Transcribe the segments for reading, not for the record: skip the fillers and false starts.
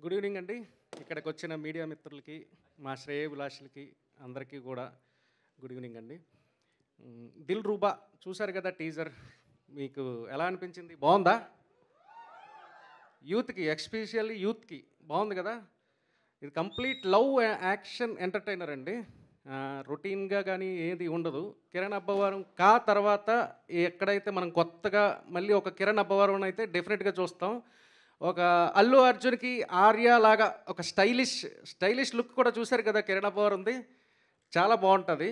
Good evening అండి. ఇక్కడికి వచ్చిన మీడియా మిత్రులకి, మా శ్రేయోభిలాషులకి అందరికీ కూడా గుడ్ ఈవినింగ్ అండి. దిల్ రూబా చూశారు కదా టీజర్, మీకు ఎలా అనిపించింది? బాగుందా? యూత్కి, ఎస్పెషల్లీ యూత్కి బాగుంది కదా. ఇది కంప్లీట్ లవ్ యాక్షన్ ఎంటర్టైనర్ అండి. రొటీన్గా కానీ ఏది ఉండదు. కిరణ్ అబ్బవరం తర్వాత ఎక్కడైతే మనం కొత్తగా మళ్ళీ ఒక కిరణ్ అబ్బవరం అయితే డెఫినెట్గా చూస్తాం. ఒక అల్లు అర్జున్కి ఆర్య లాగా ఒక స్టైలిష్ లుక్ కూడా చూశారు కదా కిరణ్ అబ్బవరంది, చాలా బాగుంటుంది.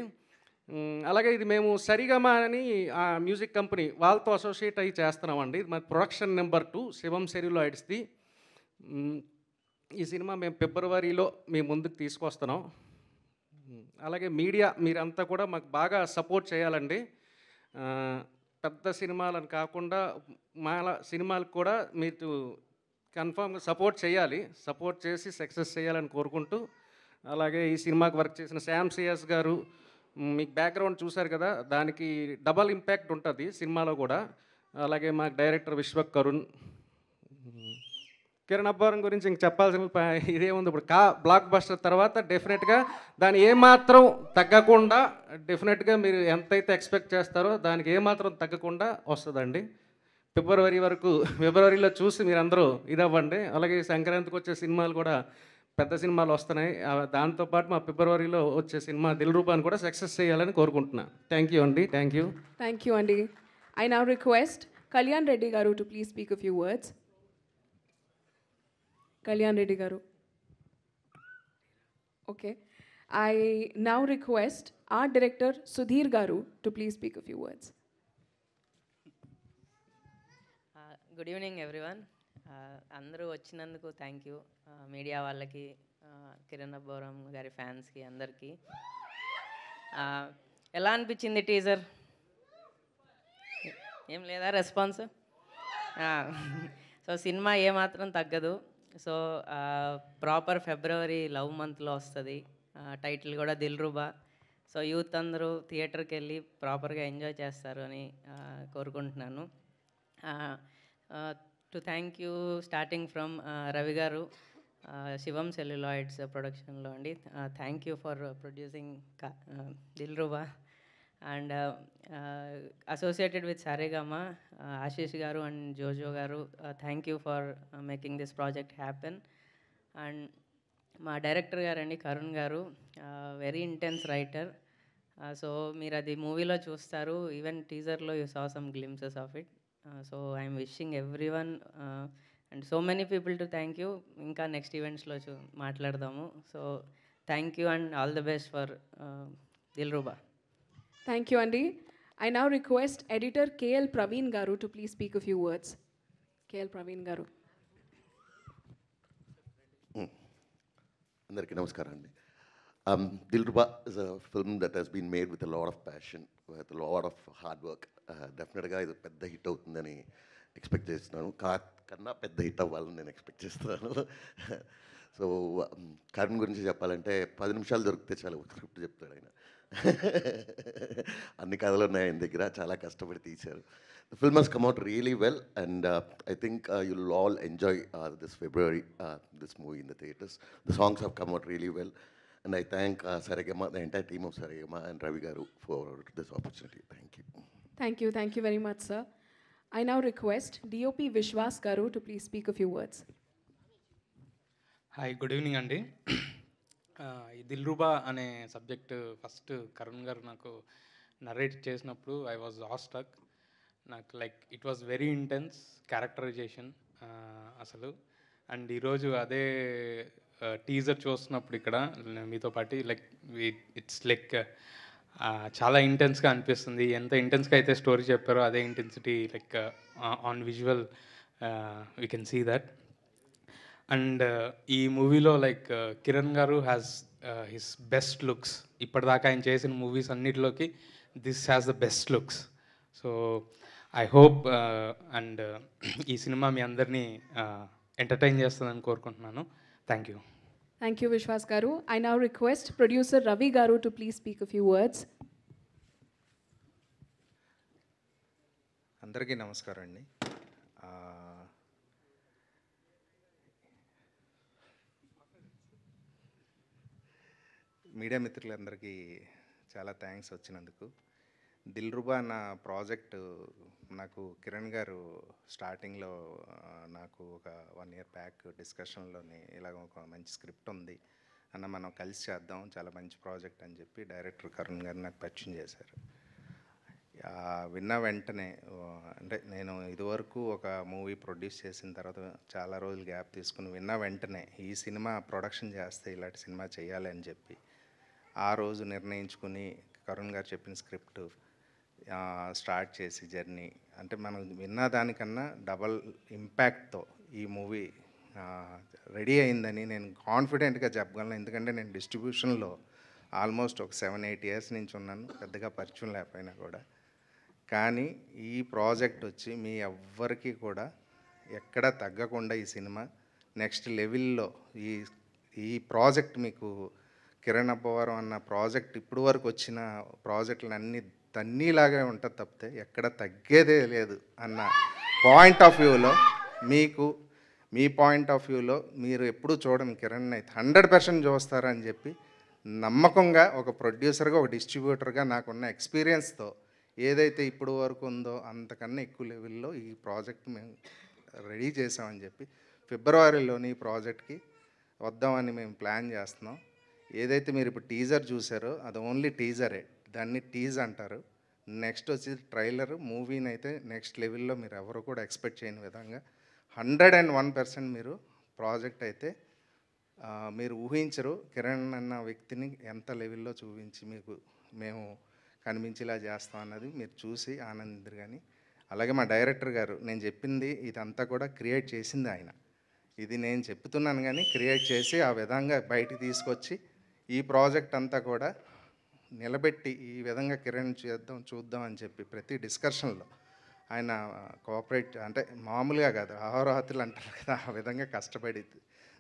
అలాగే ఇది మేము సరిగమ అని ఆ మ్యూజిక్ కంపెనీ వాళ్ళతో అసోసియేట్ అయ్యి చేస్తున్నామండి. ఇది మా ప్రొడక్షన్ నెంబర్ 2 శివం సెల్యులాయిడ్స్ది. ఈ సినిమా మేము ఫిబ్రవరిలో మీ ముందుకు తీసుకొస్తున్నాం. అలాగే మీడియా మీరంతా కూడా మాకు బాగా సపోర్ట్ చేయాలండి. పెద్ద సినిమాలను కాకుండా మాల సినిమాలకు కూడా మీరు కన్ఫామ్గా సపోర్ట్ చేయాలి. సపోర్ట్ చేసి సక్సెస్ చేయాలని కోరుకుంటూ, అలాగే ఈ సినిమాకి వర్క్ చేసిన శ్యామ్ సియాస్ గారు, మీకు బ్యాక్గ్రౌండ్ చూశారు కదా, దానికి డబల్ ఇంపాక్ట్ ఉంటుంది సినిమాలో కూడా. అలాగే మాకు డైరెక్టర్ విశ్వక్ కరుణ్. కిరణ్ అబ్బవరం గురించి ఇంక చెప్పాల్సిన ఇదేముంది, ఇప్పుడు బ్లాక్ బస్టర్ తర్వాత డెఫినెట్గా దాన్ని ఏమాత్రం తగ్గకుండా, డెఫినెట్గా మీరు ఎంతైతే ఎక్స్పెక్ట్ చేస్తారో దానికి ఏమాత్రం తగ్గకుండా వస్తుందండి. ఫిబ్రవరిలో చూసి మీరు అందరూ ఇదవ్వండి. అలాగే సంక్రాంతికి వచ్చే సినిమాలు కూడా పెద్ద సినిమాలు వస్తున్నాయి. దాంతోపాటు మా ఫిబ్రవరిలో వచ్చే సినిమా దిల్ రూబాని కూడా సక్సెస్ చేయాలని కోరుకుంటున్నాను. థ్యాంక్ యూ అండి. థ్యాంక్ యూ అండి. I now request Kalyan Reddy గారు to please speak a few words. Kalyan Reddy గారు. Okay. I now request art director Sudheer గారు to please speak a few words. Good evening everyone. అందరూ వచ్చినందుకు థ్యాంక్ యూ. మీడియా వాళ్ళకి, కిరణ్ అబ్బవరం గారి ఫ్యాన్స్కి అందరికీ. ఎలా అనిపించింది టీజర్? ఏం లేదా రెస్పాన్స్? సో సినిమా ఏమాత్రం తగ్గదు. సో ప్రాపర్ ఫిబ్రవరి లవ్ మంత్లో వస్తుంది. టైటిల్ కూడా దిల్ రూబా. సో యూత్ అందరూ థియేటర్కి వెళ్ళి ప్రాపర్గా ఎంజాయ్ చేస్తారు అని కోరుకుంటున్నాను. To thank you starting from Ravi గారు, శివం సెల్యులాయిడ్స్ ప్రొడక్షన్లో అండి. Thank you for producing Dil Ruba. And associated with Saregama Ashish గారు అండ్ జోజో గారు, thank you for making this project happen. And మా డైరెక్టర్ గారండి కరుణ్ గారు, వెరీ ఇంటెన్స్ రైటర్. సో మీరు అది మూవీలో చూస్తారు. ఈవెన్ టీజర్లో you saw some glimpses of it. So I'm wishing every one and so many people to thank you. ఇంకా next ఈవెంట్స్లో మాట్లాడదాము. So thank you and all the best for Dil Ruba. Thank you అండి. I now request editor KL Praveen గారు to please speak a few words. KL Praveen గారు. అందరికీ నమస్కారం అండి. Dil Ruba is a film that has been made with a lot of passion, with a lot of hard work. డెఫినెట్గా ఇది పెద్ద hit అవుతుందని expect చేస్తున్నాను. కన్నా పెద్ద హిట్ అవ్వాలని నేను ఎక్స్పెక్ట్ చేస్తున్నాను. సో కరణ్ గురించి చెప్పాలంటే 10 నిమిషాలు దొరికితే చాలు స్క్రిప్ట్ చెప్తాడు ఆయన. అన్ని కథలు ఉన్నాయి ఆయన దగ్గర, చాలా కష్టపడి తీశారు. The film has come out really well, and I think you'll all enjoy this February, this movie in the theatres. The songs have come out really well, and I thank Saregama, the entire team of Saregama and Ravi Garu for this opportunity. Thank you. Thank you very much, sir. I now request DOP Vishwas Garu to please speak a few words. Hi, good evening అండి. ఈ దిల్ రూబా అనే subject first Karun గారు నాకు narrate చేసినప్పుడు I was awestruck. నాకు like it was very intense characterization అసలు. And ఈరోజు అదే టీజర్ చూస్తున్నప్పుడు ఇక్కడ మీతో పాటు లైక్ ఇట్స్ లైక్ చాలా ఇంటెన్స్గా అనిపిస్తుంది. ఎంత ఇంటెన్స్గా అయితే స్టోరీ చెప్పారో అదే intensity like on visual we can see that. And ఈ మూవీలో లైక్ కిరణ్ గారు హ్యాస్ హిస్ బెస్ట్ లుక్స్. ఇప్పటిదాకా ఆయన చేసిన మూవీస్ అన్నిటిలోకి this has the best looks. So I hope and ఈ సినిమా మీ అందరినీ ఎంటర్టైన్ చేస్తుందని కోరుకుంటున్నాను. Thank you. Thank you, Vishwas Garu. I now request producer Ravi Garu to please speak a few words. అందరికీ నమస్కారం అండి. మీడియా మిత్రులందరికీ చాలా థ్యాంక్స్ వచ్చినందుకు. దిల్రుబా అన్న ప్రాజెక్ట్ నాకు కిరణ్ గారు స్టార్టింగ్లో నాకు ఒక 1 year బ్యాక్ డిస్కషన్లోని ఇలాగ ఒక మంచి స్క్రిప్ట్ ఉంది అన్న, మనం కలిసి చేద్దాం, చాలా మంచి ప్రాజెక్ట్ అని చెప్పి డైరెక్టర్ కరుణ్ గారు నాకు పరిచయం చేశారు. విన్న వెంటనే అంటే నేను ఇదివరకు ఒక మూవీ ప్రొడ్యూస్ చేసిన తర్వాత చాలా రోజులు గ్యాప్ తీసుకుని విన్న వెంటనే ఈ సినిమా ప్రొడక్షన్ చేస్తే ఇలాంటి సినిమా చేయాలి అని చెప్పి ఆ రోజు నిర్ణయించుకుని కరుణ్ గారు చెప్పిన స్క్రిప్ట్ స్టార్ట్ చేసి జర్నీ, అంటే మనం విన్న దానికన్నా డబల్ ఇంపాక్ట్తో ఈ మూవీ రెడీ అయిందని నేను కాన్ఫిడెంట్గా చెప్పగలను. ఎందుకంటే నేను డిస్ట్రిబ్యూషన్లో ఆల్మోస్ట్ ఒక 7-8 years నుంచి ఉన్నాను, పెద్దగా పరిచయం లేకపోయినా కూడా. కానీ ఈ ప్రాజెక్ట్ వచ్చి మీ ఎవ్వరికి కూడా ఎక్కడ తగ్గకుండా ఈ సినిమా నెక్స్ట్ లెవెల్లో ఈ ప్రాజెక్ట్ మీకు కిరణ్ అబ్బవరం అన్న ప్రాజెక్ట్ ఇప్పుడు వరకు వచ్చిన ప్రాజెక్టులు అన్నీ తన్నీలాగే ఉంటుంది తప్పితే ఎక్కడ తగ్గేదే లేదు అన్న పాయింట్ ఆఫ్ వ్యూలో మీకు, మీ పాయింట్ ఆఫ్ వ్యూలో మీరు ఎప్పుడూ చూడని కిరణ్ అయితే 100% చూస్తారని చెప్పి నమ్మకంగా ఒక ప్రొడ్యూసర్గా, ఒక డిస్ట్రిబ్యూటర్గా నాకున్న ఎక్స్పీరియన్స్తో ఏదైతే ఇప్పుడు వరకు ఉందో అంతకన్నా ఎక్కువ లెవెల్లో ఈ ప్రాజెక్ట్ మేము రెడీ చేసామని చెప్పి ఫిబ్రవరిలోని ఈ ప్రాజెక్ట్కి వద్దామని మేము ప్లాన్ చేస్తున్నాం. ఏదైతే మీరు ఇప్పుడు టీజర్ చూసారో అది ఓన్లీ టీజరే, దాన్ని టీజ్ అంటారు. నెక్స్ట్ వచ్చి ట్రైలర్, మూవీని అయితే నెక్స్ట్ లెవెల్లో మీరు ఎవరు కూడా ఎక్స్పెక్ట్ చేయని విధంగా 101% మీరు ప్రాజెక్ట్ అయితే మీరు ఊహించరు. కిరణ్ అన్న వ్యక్తిని ఎంత లెవెల్లో చూపించి మీకు మేము కనిపించేలా చేస్తాం అన్నది మీరు చూసి ఆనందించరు. కానీ అలాగే మా డైరెక్టర్ గారు, నేను చెప్పింది ఇదంతా కూడా క్రియేట్ చేసింది ఆయన. ఇది నేను చెప్తున్నాను కానీ క్రియేట్ చేసి ఆ విధంగా బయటికి తీసుకొచ్చి ఈ ప్రాజెక్ట్ అంతా కూడా నిలబెట్టి ఈ విధంగా కిరణ్ చూద్దాం అని చెప్పి ప్రతి డిస్కషన్లో ఆయన కోఆపరేట్, అంటే మామూలుగా కాదు, అహోరాత్రులు అంటారు కదా, ఆ విధంగా కష్టపడి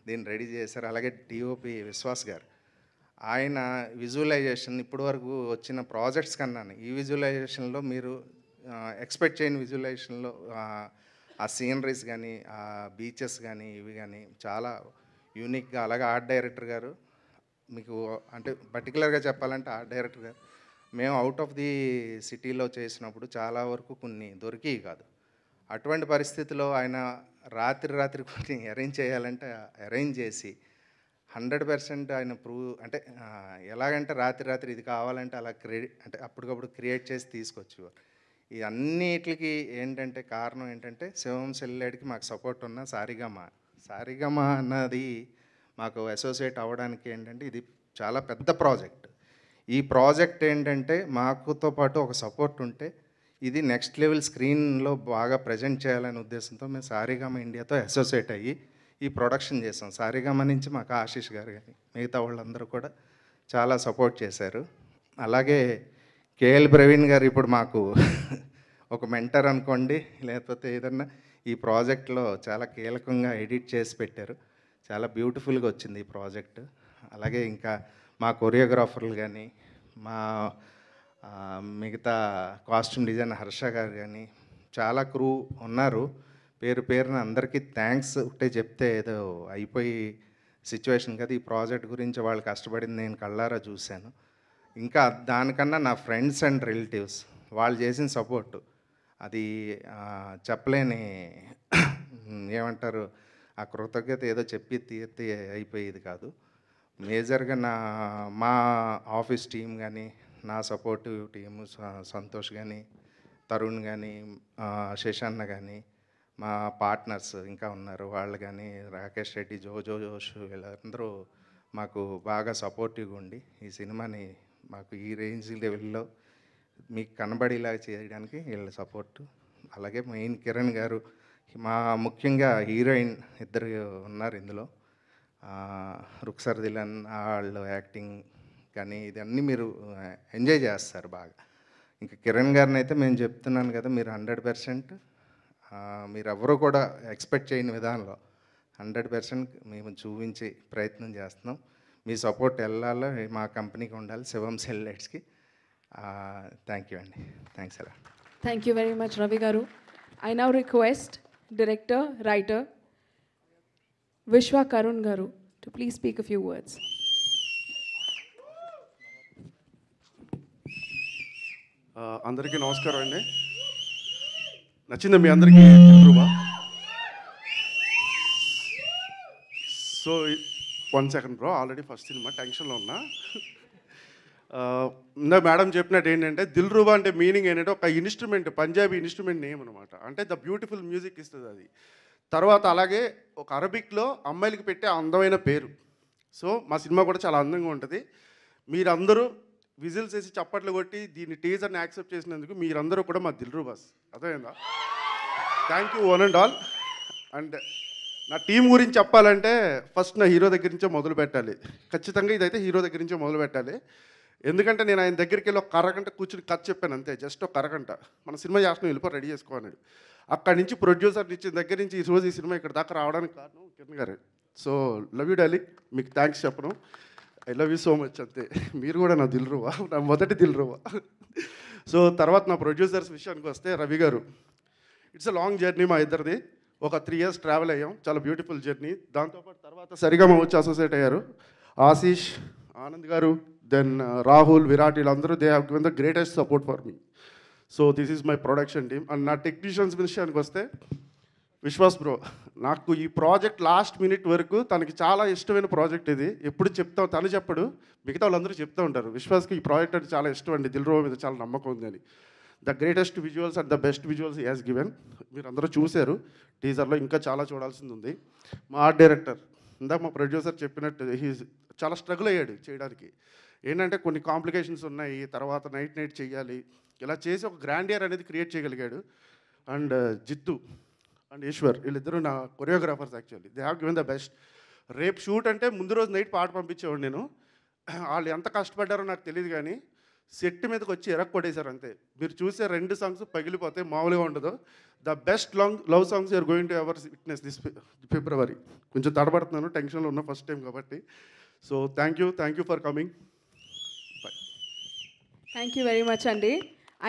దీన్ని రెడీ చేశారు. అలాగే డిఓపి విశ్వాస్ గారు, ఆయన విజువలైజేషన్ ఇప్పటి వరకు వచ్చిన ప్రాజెక్ట్స్ కన్నాను ఈ విజువలైజేషన్లో మీరు ఎక్స్పెక్ట్ చేయని విజువలైజేషన్లో ఆ సీనరీస్ కానీ, ఆ బీచెస్ కానీ, ఇవి కానీ చాలా యూనిక్గా. అలాగే ఆర్ట్ డైరెక్టర్ గారు, మీకు అంటే పర్టికులర్గా చెప్పాలంటే ఆర్ట్ డైరెక్టర్ గారు మేము అవుట్ ఆఫ్ ది సిటీలో చేసినప్పుడు చాలా వరకు కొన్ని దొరికేవి కాదు. అటువంటి పరిస్థితిలో ఆయన రాత్రి కొన్ని అరేంజ్ చేయాలంటే అరేంజ్ చేసి 100% ఆయన అంటే ఎలాగంటే రాత్రి ఇది కావాలంటే అలా అంటే అప్పటికప్పుడు క్రియేట్ చేసి తీసుకొచ్చేవారు. ఈ అన్నిటికి ఏంటంటే కారణం ఏంటంటే శివం సెల్లాడికి మాకు సపోర్ట్ ఉన్న సారిగమ అన్నది మాకు అసోసియేట్ అవ్వడానికి ఏంటంటే ఇది చాలా పెద్ద ప్రాజెక్ట్. ఈ ప్రాజెక్ట్ ఏంటంటే మాకుతో పాటు ఒక సపోర్ట్ ఉంటే ఇది నెక్స్ట్ లెవెల్ స్క్రీన్లో బాగా ప్రజెంట్ చేయాలనే ఉద్దేశంతో మేము సారిగమ ఇండియాతో అసోసియేట్ అయ్యి ఈ ప్రొడక్షన్ చేసాం. సారిగమ నుంచి మాకు ఆశీష్ గారు కానీ మిగతా వాళ్ళందరూ కూడా చాలా సపోర్ట్ చేశారు. అలాగే కేఎల్ ప్రవీణ్ గారు ఇప్పుడు మాకు ఒక మెంటర్ అనుకోండి, లేకపోతే ఏదన్నా ఈ ప్రాజెక్ట్లో చాలా కీలకంగా ఎడిట్ చేసి పెట్టారు. చాలా బ్యూటిఫుల్గా వచ్చింది ఈ ప్రాజెక్ట్. అలాగే ఇంకా మా కొరియోగ్రాఫర్లు కానీ, మా మిగతా కాస్ట్యూమ్ డిజైన్ హర్ష గారు కానీ, చాలా క్రూ ఉన్నారు. పేరున అందరికీ థ్యాంక్స్ ఒకటే చెప్తే ఏదో అయిపోయి సిచ్యువేషన్ కదా. ఈ ప్రాజెక్ట్ గురించి వాళ్ళు కష్టపడింది నేను కళ్ళారా చూశాను. ఇంకా దానికన్నా నా ఫ్రెండ్స్ అండ్ రిలేటివ్స్ వాళ్ళు చేసిన సపోర్టు అది చెప్పలేని ఏమంటారు, ఆ కృతజ్ఞత ఏదో చెప్పి తీర్తి అయిపోయేది కాదు. మేజర్గా మా ఆఫీస్ టీం కానీ, నా సపోర్టివ్ టీము సంతోష్ కానీ, తరుణ్ కానీ, శశాన్న కానీ, మా పార్ట్నర్స్ ఇంకా ఉన్నారు వాళ్ళు కానీ, రాకేష్ రెడ్డి, జోష్ వీళ్ళందరూ మాకు బాగా సపోర్టివ్గా ఉండి ఈ సినిమాని మాకు ఈ రేంజ్ లెవెల్లో మీకు కనబడేలా చేయడానికి వీళ్ళ సపోర్టు. అలాగే మెయిన్ కిరణ్ గారు, మా ముఖ్యంగా హీరోయిన్ ఇద్దరు ఉన్నారు ఇందులో, రుక్సర్ దిలన్, వాళ్ళు యాక్టింగ్ కానీ ఇదన్నీ మీరు ఎంజాయ్ చేస్తారు బాగా. ఇంకా కిరణ్ గారిని అయితే మేము చెప్తున్నాను కదా, మీరు 100% మీరు ఎవరు కూడా ఎక్స్పెక్ట్ చేయని విధానంలో 100% మేము చూపించి ప్రయత్నం చేస్తున్నాం. మీ సపోర్ట్ వెళ్ళాలో మా కంపెనీకి ఉండాలి, శివం సెల్యులాయిడ్స్కి. థ్యాంక్ యూ అండి. థ్యాంక్స్ అలా. Thank you very much, Ravi Garu. I now request director, writer, Vishwa Karun Garu to please speak a few words. అందరికీ నమస్కారం అండి. నచ్చిందా మీ అందరికీ Dilruba? So 1 second bro, already first cinema టెన్షన్లో ఉన్నా. ఇందాక మేడం చెప్పినట్టు ఏంటంటే దిల్రుబా అంటే మీనింగ్ ఏంటంటే ఒక ఇన్స్ట్రుమెంట్, పంజాబీ ఇన్స్ట్రుమెంట్ నేమ్ అనమాట. అంటే ద బ్యూటిఫుల్ మ్యూజిక్ ఇస్తుంది అది. తర్వాత అలాగే ఒక అరబిక్లో అమ్మాయిలకి పెట్టే అందమైన పేరు. సో మా సినిమా కూడా చాలా అందంగా ఉంటుంది. మీరందరూ విజిల్స్ వేసి చప్పట్లు కొట్టి దీన్ని టీజర్ని యాక్సెప్ట్ చేసినందుకు మీరందరూ కూడా మా దిల్రుబాస్. అర్థమైందా? Thank you one and all. And నా టీం గురించి చెప్పాలంటే ఫస్ట్ నా హీరో దగ్గర నుంచే మొదలు పెట్టాలి. ఖచ్చితంగా ఇదైతే హీరో దగ్గర నుంచే మొదలు పెట్టాలి. ఎందుకంటే నేను ఆయన దగ్గరికి వెళ్ళి ఒక అరగంట కూర్చుని కథ చెప్పాను అంతే, జస్ట్ ఒక అరగంట. మన సినిమా చేస్తున్నాం, వెళ్ళిపో రెడీ చేసుకోన్నాడు. అక్కడి నుంచి ప్రొడ్యూసర్ ఇచ్చిన దగ్గర నుంచి ఈరోజు ఈ సినిమా ఇక్కడ దాకా రావడానికి కారణం కిరణ్ గారు. సో లవ్ యూ డార్లింగ్, మీకు థ్యాంక్స్ చెప్పను. I love you so much అంతే. మీరు కూడా నా దిల్రుబా, నా మొదటి దిల్రుబా. సో తర్వాత నా ప్రొడ్యూసర్స్ విషయానికి వస్తే రవి గారు, ఇట్స్ అ లాంగ్ జర్నీ మా ఇద్దరిది. ఒక 3 years ట్రావెల్ అయ్యాం, చాలా బ్యూటిఫుల్ జర్నీ. దాంతోపాటు తర్వాత సరిగమ వచ్చి అసోసియేట్ అయ్యారు ఆశీష్, ఆనంద్ గారు, దెన్ రాహుల్, విరాట్, వీళ్ళందరూ they have given the greatest support for me. So this is my production team. And నా టెక్నీషియన్స్ విషయానికి వస్తే విశ్వాస్ బ్రో, నాకు ఈ ప్రాజెక్ట్ లాస్ట్ మినిట్ వరకు తనకి చాలా ఇష్టమైన ప్రాజెక్ట్ ఇది. ఎప్పుడు చెప్తాం, తను చెప్పడు, మిగతా వాళ్ళందరూ చెప్తూ ఉంటారు విశ్వాస్కి ఈ ప్రాజెక్ట్ అంటే చాలా ఇష్టం అండి, దిల్రుబా మీద చాలా నమ్మకం ఉంది అని. The greatest visuals and the best visuals he has given. మీరు అందరూ చూశారు టీజర్లో, ఇంకా చాలా చూడాల్సింది ఉంది. మా ఆర్ట్ డైరెక్టర్, ఇందాక మా ప్రొడ్యూసర్ చెప్పినట్టు చాలా స్ట్రగుల్ అయ్యాడు చేయడానికి. ఏంటంటే కొన్ని కాంప్లికేషన్స్ ఉన్నాయి, తర్వాత నైట్ చేయాలి, ఇలా చేసి ఒక గ్రాండియర్ అనేది క్రియేట్ చేయగలిగాడు. అండ్ జిత్తు అండ్ ఈశ్వర్, వీళ్ళిద్దరూ నా choreographers. Actually they have given the best. రేపు షూట్ అంటే ముందు రోజు నైట్ పాట పంపించేవాడు నేను. వాళ్ళు ఎంత కష్టపడ్డారో నాకు తెలియదు, కానీ సెట్ మీదకి వచ్చి కొట్టేశారు అంతే. మీరు చూసే 2 songs పగిలిపోతే మామూలుగా ఉండదు. The best love songs you're going to ever witness this February. కొంచెం తడబడుతున్నాను, టెన్షన్లో ఉన్న ఫస్ట్ టైం కాబట్టి. So thank you for coming. Bye. Thank you very much, Andy.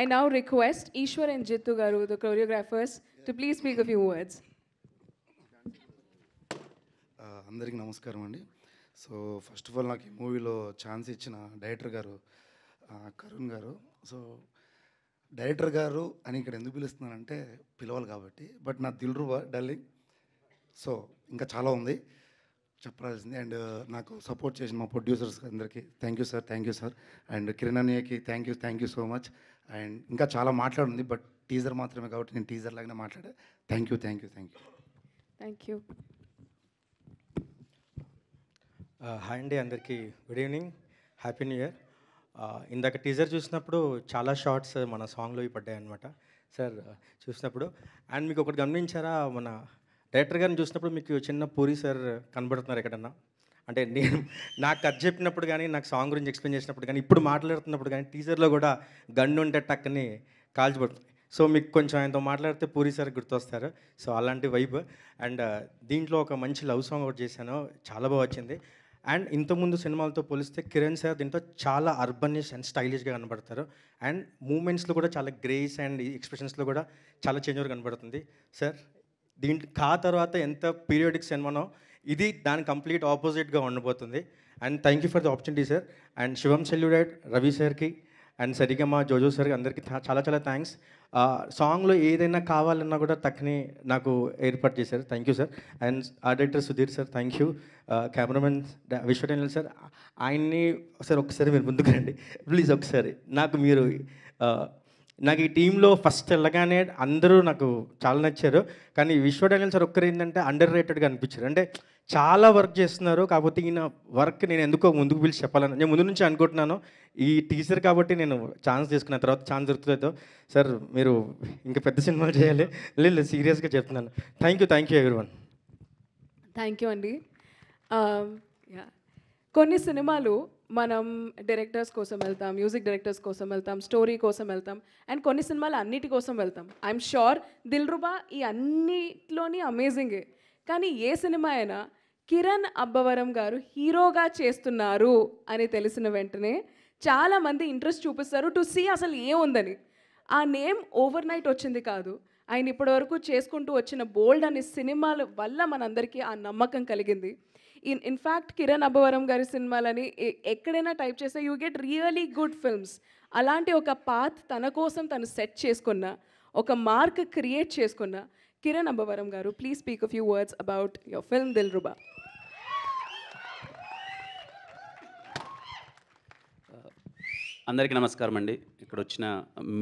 I now request Ishwar and Jittu Garu, the choreographers, to please speak a few words. అందరికీ నమస్కారం అండి. So first of all నాకు ఈ మూవీలో chance ఇచ్చిన director గారు కరుణ్ గారు. So director గారు అని ఇక్కడ ఎందుకు పిలుస్తున్నానంటే పిలవాలి కాబట్టి. బట్ నా దిల్రుబా డార్లింగ్. సో ఇంకా చాలా ఉంది చెప్పాల్సింది. అండ్ నాకు సపోర్ట్ చేసిన మా ప్రొడ్యూసర్స్ అందరికీ thank you sir. And Kiran అన్నయ్యకి thank you so much. And ఇంకా చాలా మాట్లాడుంది, బట్ టీజర్ మాత్రమే కాబట్టి నేను టీజర్ లాగానే మాట్లాడా. Thank you. Thank you. Hi అండి, అందరికీ good evening, happy new year. ఇందాక టీజర్ చూసినప్పుడు చాలా షార్ట్స్ మన సాంగ్లో పడ్డాయి అనమాట సార్ చూసినప్పుడు. అండ్ మీకు ఒకటి గమనించారా, మన డైరెక్టర్ గారిని చూసినప్పుడు మీకు చిన్న పూరి సార్ కనబడుతున్నారు ఎక్కడన్నా? అంటే నేను నాకు కథ చెప్పినప్పుడు కానీ, నాకు సాంగ్ గురించి ఎక్స్ప్లెయిన్ చేసినప్పుడు కానీ, ఇప్పుడు మాట్లాడుతున్నప్పుడు కానీ టీజర్లో కూడా గన్ను ఉంటే టక్కని కాల్చిపడుతుంది. సో మీకు కొంచెం ఆయనతో మాట్లాడితే పూరి సార్ గుర్తొస్తారు. సో అలాంటి వైబ్. అండ్ దీంట్లో ఒక మంచి లవ్ సాంగ్ ఒకటి చేశాను, చాలా బాగా వచ్చింది. అండ్ ఇంతకుముందు సినిమాలతో పోలిస్తే కిరణ్ సార్ దీంట్లో చాలా అర్బనిష్ అండ్ స్టైలిష్గా కనబడతారు. అండ్ మూమెంట్స్లో కూడా చాలా గ్రేస్ అండ్ ఎక్స్ప్రెషన్స్లో కూడా చాలా చేంజ్ కనబడుతుంది సార్. దీంట్లో తర్వాత ఎంత పీరియాడిక్ సినిమానో ఇది దాని కంప్లీట్ ఆపోజిట్గా ఉండబోతుంది. And thank you for the opportunity sir. And Shivam celluloid, Ravi సార్కి అండ్ సరిగమ జోజో సార్కి అందరికీ చాలా థ్యాంక్స్. సాంగ్లో ఏదైనా కావాలన్నా కూడా తక్కని నాకు ఏర్పాటు చేశారు. Thank you sir. And art director Sudheer sir thank you. Cameraman విశ్వటెనిల్ సార్, ఆయన్ని ఒకసారి మీరు ముందుకు రండి ప్లీజ్. ఒకసారి నాకు ఈ టీంలో ఫస్ట్ వెళ్ళగానే అందరూ నాకు చాలా నచ్చారు. కానీ విశ్వటెనిల్ సార్ ఒక్కరు ఏంటంటే అండర్ రేటెడ్గా అనిపించారు. అంటే చాలా వర్క్ చేస్తున్నారు, కాకపోతే ఈయన వర్క్ నేను ఎందుకో ముందుకు పిలిచి చెప్పాలని నేను ముందు నుంచి అనుకుంటున్నాను. ఈ టీచర్ కాబట్టి నేను ఛాన్స్ తీసుకున్న తర్వాత ఛాన్స్ దొరుకుతుందో సార్ మీరు ఇంకా పెద్ద సినిమాలు చేయాలి. లేదు సీరియస్గా చెప్తున్నాను. Thank you everyone. Thank you అండి. కొన్ని సినిమాలు మనం డైరెక్టర్స్ కోసం వెళ్తాం, మ్యూజిక్ డైరెక్టర్స్ కోసం వెళ్తాం, స్టోరీ కోసం వెళ్తాం, అండ్ కొన్ని సినిమాలు అన్నిటి కోసం వెళ్తాం. ఐఎమ్ షూర్ దిల్రుబా ఈ అన్నిట్లోని అమేజింగే. కానీ ఏ సినిమా అయినా కిరణ్ అబ్బవరం గారు హీరోగా చేస్తున్నారు అని తెలిసిన వెంటనే చాలామంది ఇంట్రెస్ట్ చూపిస్తారు టు సీ అసలు ఏముందని. ఆ నేమ్ ఓవర్ నైట్ వచ్చింది కాదు, ఆయన ఇప్పటివరకు చేసుకుంటూ వచ్చిన బోల్డ్ అనే సినిమాల వల్ల మనందరికీ ఆ నమ్మకం కలిగింది. ఇన్ఫ్యాక్ట్ కిరణ్ అబ్బవరం గారి సినిమాలని ఎక్కడైనా టైప్ చేస్తే you get really good films. అలాంటి ఒక పాత్ తన కోసం తను సెట్ చేసుకున్న, ఒక మార్క్ క్రియేట్ చేసుకున్న కిరణ్ అబ్బవరం గారు, please speak a few words about your film Dilruba. అందరికీ నమస్కారం అండి. ఇక్కడ వచ్చిన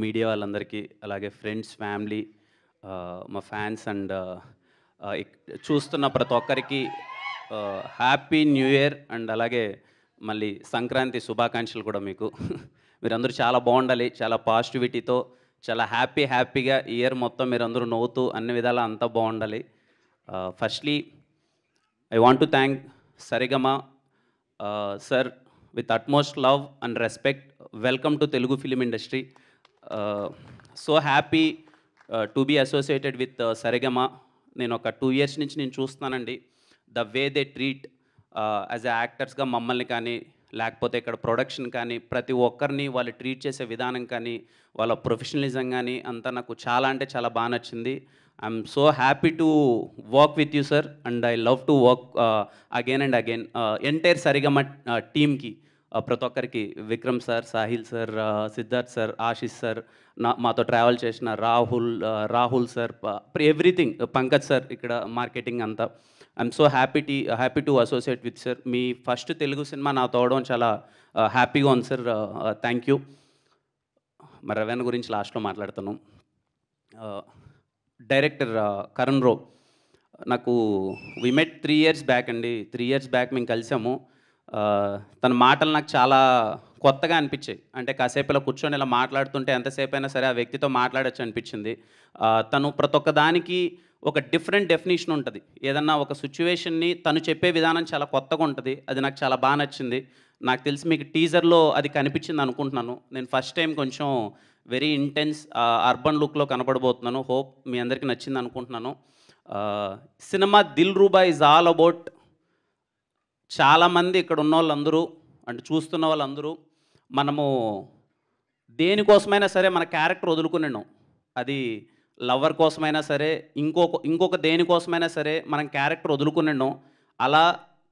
మీడియా వాళ్ళందరికీ, అలాగే ఫ్రెండ్స్, ఫ్యామిలీ, మా ఫ్యాన్స్ అండ్ చూస్తున్న ప్రతి ఒక్కరికి హ్యాపీ న్యూ ఇయర్ అండ్ అలాగే మళ్ళీ సంక్రాంతి శుభాకాంక్షలు కూడా మీకు. మీరందరూ చాలా బాగుండాలి, చాలా పాజిటివిటీతో, చాలా హ్యాపీగా ఇయర్ మొత్తం మీరందరూ నవ్వుతూ అన్ని విధాలా అంతా బాగుండాలి. Firstly I want to thank Sarigama sir with utmost love and respect. Welcome to Telugu film industry. So happy to be associated with Sarigama. నేను ఒక 2 years నుంచి నేను చూస్తున్నానండి, the way they treat as a యాక్టర్స్గా మమ్మల్ని కానీ, లేకపోతే ఇక్కడ ప్రొడక్షన్ కానీ, ప్రతి ఒక్కరిని వాళ్ళు ట్రీట్ చేసే విధానం కానీ, వాళ్ళ ప్రొఫెషనలిజం కానీ అంతా నాకు చాలా అంటే చాలా బాగా నచ్చింది. I'm so happy to work with you sir and I love to work again and again. Entire Saregama టీమ్కి, ప్రతి ఒక్కరికి, Vikram sir, Sahil sir, Siddharth sir, Ashish sir, మాతో ట్రావెల్ చేసిన Rahul sir, everything, Pankaj sir ఇక్కడ మార్కెటింగ్ అంతా. I'm so happy to associate with sir. మీ first Telugu cinema నా తోడడం చాలా హ్యాపీగా ఉంది సార్. Thank you. మరి రవీణ గురించి లాస్ట్లో మాట్లాడుతాను. డైరెక్టర్ కరణ్ రావు, నాకు వి మెట్ 3 years బ్యాక్ అండి. 3 years బ్యాక్ మేము కలిసాము. తన మాటలు నాకు చాలా కొత్తగా అనిపించాయి. అంటే కాసేపు ఇలా కూర్చొని ఇలా మాట్లాడుతుంటే ఎంతసేపు అయినా సరే ఆ వ్యక్తితో మాట్లాడచ్చు అనిపించింది. తను ప్రతి ఒక్క దానికి ఒక డిఫరెంట్ డెఫినేషన్ ఉంటుంది. ఏదన్నా ఒక సిచ్యువేషన్ని తను చెప్పే విధానం చాలా కొత్తగా ఉంటుంది. అది నాకు చాలా బాగా నచ్చింది. నాకు తెలిసి మీకు టీజర్లో అది కనిపించింది అనుకుంటున్నాను. నేను ఫస్ట్ టైం కొంచెం వెరీ ఇంటెన్స్ అర్బన్ లుక్లో కనపడబోతున్నాను. హోప్ మీ అందరికీ నచ్చింది అనుకుంటున్నాను. Cinema Dilruba is all about, చాలామంది ఇక్కడ ఉన్న వాళ్ళందరూ అంటే చూస్తున్న వాళ్ళందరూ మనము దేనికోసమైనా సరే మన క్యారెక్టర్ వదులుకున్నాం. అది లవర్ కోసమైనా సరే, ఇంకొక దేనికోసమైనా సరే మనం క్యారెక్టర్ వదులుకున్నాం. అలా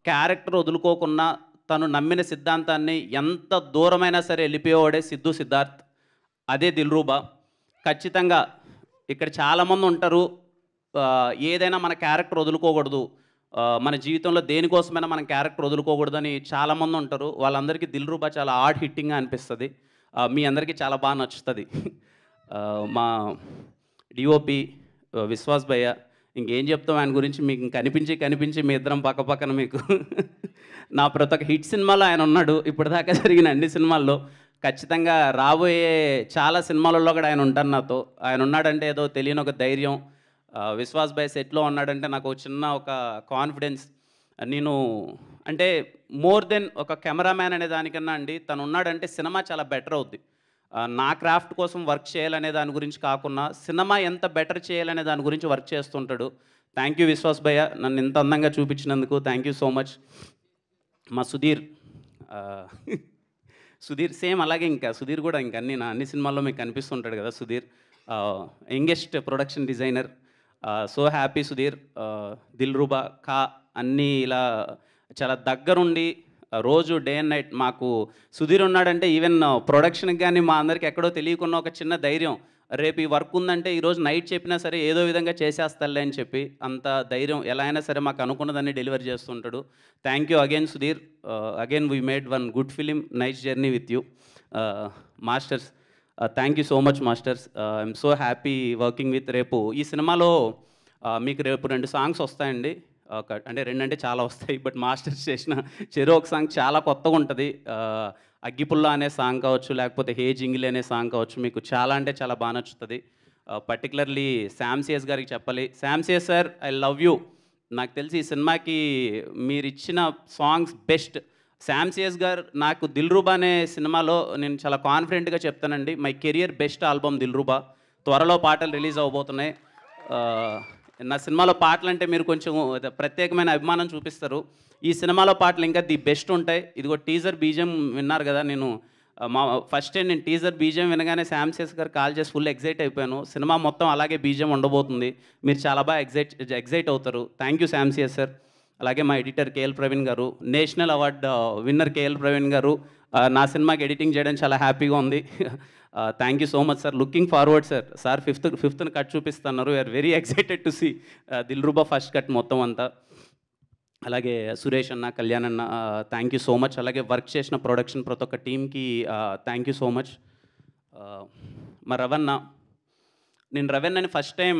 క్యారెక్టర్ వదులుకోకుండా తను నమ్మిన సిద్ధాంతాన్ని ఎంత దూరమైనా సరే వెళ్ళిపోయేవాడే సిద్ధార్థ్. అదే దిల్రుబా. ఖచ్చితంగా ఇక్కడ చాలామంది ఉంటారు, ఏదైనా మన క్యారెక్టర్ వదులుకోకూడదు, మన జీవితంలో దేనికోసమైనా మన క్యారెక్టర్ వదులుకోకూడదని చాలామంది ఉంటారు. వాళ్ళందరికీ దిల్రుబా చాలా హార్డ్ హిట్టింగ్గా అనిపిస్తుంది. మీ అందరికీ చాలా బాగా నచ్చుతుంది. మా డిఓపి విశ్వాస్ భయ్య, ఇంకేం చెప్తాం ఆయన గురించి, మీకు కనిపించి మీ ఇద్దరం పక్కన మీకు నా ప్రతి ఒక్క హిట్ సినిమాలో ఆయన ఉన్నాడు. ఇప్పటిదాకా జరిగిన అన్ని సినిమాల్లో, ఖచ్చితంగా రాబోయే చాలా సినిమాలలో కూడా ఆయన ఉంటారు నాతో. ఆయన ఉన్నాడంటే ఏదో తెలియని ఒక ధైర్యం. విశ్వాస్ భాయ్ సెట్లో ఉన్నాడంటే నాకు చిన్న ఒక కాన్ఫిడెన్స్. నేను అంటే మోర్ దెన్ ఒక కెమెరామ్యాన్ అనే దానికన్నా అండి, తను ఉన్నాడంటే సినిమా చాలా బెటర్ అవుద్ది. నా క్రాఫ్ట్ కోసం వర్క్ చేయాలనే దాని గురించి కాకుండా సినిమా ఎంత బెటర్ చేయాలనే దాని గురించి వర్క్ చేస్తుంటాడు. థ్యాంక్ యూ విశ్వాస్ భయ్య, నన్ను ఇంత అందంగా చూపించినందుకు థ్యాంక్ యూ సో మచ్. మా సుధీర్ సేమ్ అలాగే, ఇంకా సుధీర్ కూడా ఇంకా అన్ని సినిమాల్లో మీకు కనిపిస్తుంటాడు కదా Sudheer. Youngest production designer. So happy Sudheer. Dilruba అన్నీ ఇలా చాలా దగ్గరుండి రోజు డే అండ్ నైట్ మాకు సుధీర్ ఉన్నాడంటే ఈవెన్ ప్రొడక్షన్కి కానీ మా అందరికి ఎక్కడో తెలియకున్న ఒక చిన్న ధైర్యం. రేపు ఈ వర్క్ ఉందంటే ఈరోజు నైట్ చెప్పినా సరే ఏదో విధంగా చేసేస్తాలే అని చెప్పి అంత ధైర్యం, ఎలా అయినా సరే మాకు అనుకున్నదాన్ని డెలివరీ చేస్తుంటాడు. Thank you again Sudheer. Again we made one good film, nice journey with you. Masters, thank you so much masters. I'm so happy working with. రేపు ఈ సినిమాలో మీకు రేపు 2 సాంగ్స్ వస్తాయండి. అంటే 2 అంటే చాలా వస్తాయి, బట్ మాస్టర్స్ చేసిన ఒక సాంగ్ చాలా కొత్తగా ఉంటుంది. అగ్గిపుల్ల అనే సాంగ్ కావచ్చు, లేకపోతే హే జింగిలి అనే సాంగ్ కావచ్చు, మీకు చాలా అంటే చాలా బాగా నచ్చుతుంది. పర్టికులర్లీ శామ్సియస్ గారికి చెప్పాలి. శామ్సియస్ సార్, ఐ లవ్ యూ. నాకు తెలిసి ఈ సినిమాకి మీరు ఇచ్చిన సాంగ్స్ బెస్ట్. శామ్సియస్ గారు నాకు దిల్రుబా అనే సినిమాలో నేను చాలా కాన్ఫిడెంట్గా చెప్తానండి, my career best album Dilruba. త్వరలో పాటలు రిలీజ్ అవబోతున్నాయి. నా సినిమాలో పాటలు అంటే మీరు కొంచెం ప్రత్యేకమైన అభిమానం చూపిస్తారు. ఈ సినిమాలో పాటలు ఇంకా ది బెస్ట్ ఉంటాయి. ఇదిగో టీజర్ బీజియం విన్నారు కదా. నేను ఫస్ట్ టైం నేను టీజర్ బీజియం వినగానే శామ్సియస్ గారు కాల్ చేసి ఫుల్ ఎగ్జైట్ అయిపోయాను. సినిమా మొత్తం అలాగే బీజియం ఉండబోతుంది. మీరు చాలా బాగా ఎగ్జైట్ అవుతారు. Thank you Sam CS sir. అలాగే మా editor KL Praveen garu, national award winner KL Praveen garu నా సినిమాకి ఎడిటింగ్ చేయడం చాలా హ్యాపీగా ఉంది. Thank you so much sir. Looking forward sir. Sir ఫిఫ్త్న కట్ చూపిస్తున్నారు. We're very excited to see Dilruba first cut మొత్తం అంతా. అలాగే సురేష్ అన్న, కళ్యాణ్ అన్న, థ్యాంక్ యూ సో మచ్. అలాగే వర్క్ చేసిన ప్రొడక్షన్ ప్రతి ఒక్క టీమ్కి థ్యాంక్ యూ సో మచ్. మా రవణ, నేను రవణని ఫస్ట్ టైం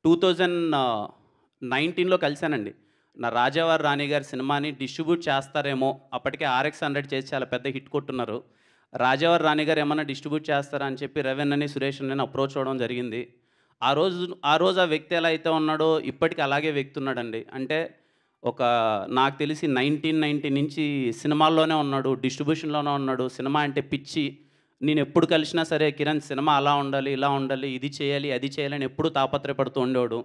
2019లో కలిశానండి. నా రాజావారి రాణి గారి సినిమాని డిస్ట్రిబ్యూట్ చేస్తారేమో, అప్పటికే RX100 చేసి చాలా పెద్ద హిట్ కొట్టున్నారు. రాజావారి రాణి గారు ఏమన్నా డిస్ట్రిబ్యూట్ చేస్తారా అని చెప్పి రవణని, సురేష్ అని అప్రోచ్ అవ్వడం జరిగింది. ఆ రోజు ఆ వ్యక్తి ఎలా అయితే ఉన్నాడో ఇప్పటికీ అలాగే వ్యక్తి ఉన్నాడండి. అంటే నాకు తెలిసి 1990 నుంచి సినిమాల్లోనే ఉన్నాడు, డిస్ట్రిబ్యూషన్లోనే ఉన్నాడు. సినిమా అంటే పిచ్చి. నేను ఎప్పుడు కలిసినా సరే కిరణ్ సినిమా అలా ఉండాలి, ఇలా ఉండాలి, ఇది చేయాలి, అది చేయాలని ఎప్పుడు తాపత్రయపడుతూ ఉండేవాడు.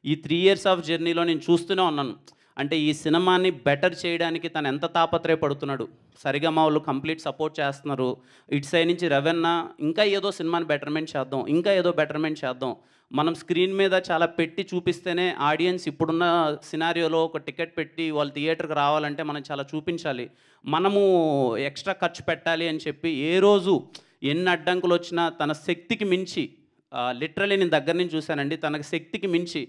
ఈ 3 years ఆఫ్ జర్నీలో నేను చూస్తూనే ఉన్నాను. అంటే ఈ సినిమాని బెటర్ చేయడానికి తను ఎంత తాపత్రయపడుతున్నాడు. సరిగమ వాళ్ళు కంప్లీట్ సపోర్ట్ చేస్తున్నారు. ఇటు సైడ్ నుంచి రవణ ఇంకా ఏదో సినిమాని బెటర్మెంట్ చేద్దాం, ఇంకా ఏదో బెటర్మెంట్ చేద్దాం. మనం స్క్రీన్ మీద చాలా పెట్టి చూపిస్తేనే ఆడియన్స్ ఇప్పుడున్న సినారియోలో ఒక టికెట్ పెట్టి వాళ్ళు థియేటర్కి రావాలంటే మనం చాలా చూపించాలి. మనము ఎక్స్ట్రా ఖర్చు పెట్టాలి అని చెప్పి ఏ రోజు ఎన్ని అడ్డంకులు వచ్చినా తన శక్తికి మించి, లిటరలీ నేను దగ్గర నుంచి చూశానండి, తనకు శక్తికి మించి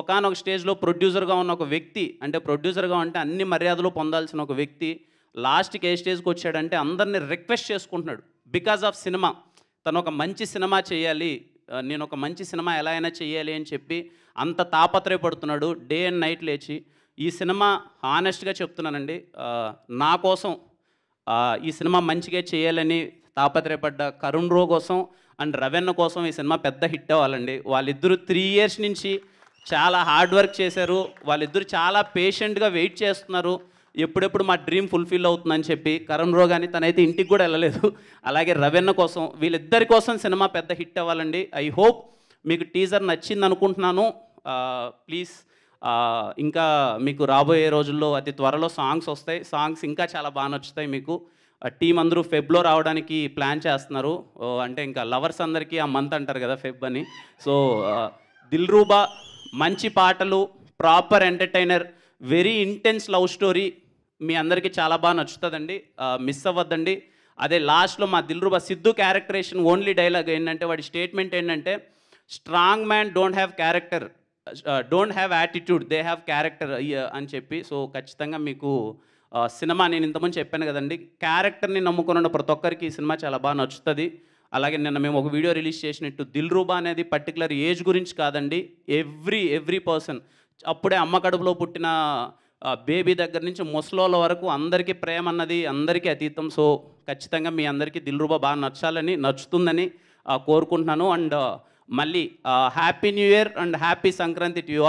ఒకానొక స్టేజ్లో ప్రొడ్యూసర్గా ఉన్న ఒక వ్యక్తి, అంటే ప్రొడ్యూసర్గా అంటే అన్ని మర్యాదలు పొందాల్సిన ఒక వ్యక్తి లాస్ట్కి ఏ స్టేజ్కి వచ్చాడంటే అందరినీ రిక్వెస్ట్ చేసుకుంటున్నాడు. బికాజ్ ఆఫ్ సినిమా, తను ఒక మంచి సినిమా చేయాలి, నేను ఒక మంచి సినిమా ఎలా అయినా చేయాలి అని చెప్పి అంత తాపత్రయపడుతున్నాడు. డే అండ్ నైట్ లేచి ఈ సినిమా హానెస్ట్గా చెప్తున్నానండి, నా కోసం ఈ సినిమా మంచిగా చేయాలని తాపత్రయపడ్డ కరుణ్ రో కోసం అండ్ రవణ కోసం ఈ సినిమా పెద్ద హిట్ అవ్వాలండి. వాళ్ళిద్దరూ 3 years నుంచి చాలా హార్డ్ వర్క్ చేశారు. వాళ్ళిద్దరూ చాలా పేషెంట్గా వెయిట్ చేస్తున్నారు ఎప్పుడెప్పుడు మా డ్రీమ్ ఫుల్ఫిల్ అవుతుందని చెప్పి. కరుణ్ రో కానీ తనైతే ఇంటికి కూడా వెళ్ళలేదు. అలాగే రవణ కోసం, వీళ్ళిద్దరి కోసం సినిమా పెద్ద హిట్ అవ్వాలండి. ఐ హోప్ మీకు టీజర్ నచ్చింది అనుకుంటున్నాను. ప్లీజ్ ఇంకా మీకు రాబోయే రోజుల్లో అతి త్వరలో సాంగ్స్ వస్తాయి. సాంగ్స్ ఇంకా చాలా బాగా నచ్చుతాయి మీకు. టీం అందరూ ఫెబ్లో రావడానికి ప్లాన్ చేస్తున్నారు. అంటే ఇంకా లవర్స్ అందరికీ ఆ మంత్ అంటారు కదా ఫెబ్ అని. సో దిల్రూబా మంచి పాటలు, proper entertainer, very intense love story మీ అందరికీ చాలా బాగా నచ్చుతుందండి. మిస్ అవ్వద్దండి. అదే లాస్ట్లో మా Dilruba Siddhu characterisation only dialogue ఏంటంటే, వాడి స్టేట్మెంట్ ఏంటంటే, strong man don't have character, don't have attitude, they have character అని చెప్పి. సో ఖచ్చితంగా మీకు సినిమా, నేను ఇంతకుముందు చెప్పాను కదండి, క్యారెక్టర్ని నమ్ముకున్న ప్రతి ఒక్కరికి ఈ సినిమా చాలా బాగా నచ్చుతుంది. అలాగే నిన్న మేము ఒక వీడియో రిలీజ్ చేసినట్టు దిల్రూబా అనేది పర్టికులర్ ఏజ్ గురించి కాదండి, ఎవ్రీ పర్సన్, అప్పుడే అమ్మ కడుపులో పుట్టిన బేబీ దగ్గర నుంచి ముసలోళ్ళ వరకు అందరికీ ప్రేమ అన్నది అందరికీ అతీతం. సో ఖచ్చితంగా మీ అందరికీ దిల్రూబా బాగా నచ్చుతుందని కోరుకుంటున్నాను. అండ్ మళ్ళీ happy new year and happy Sankranti to you all.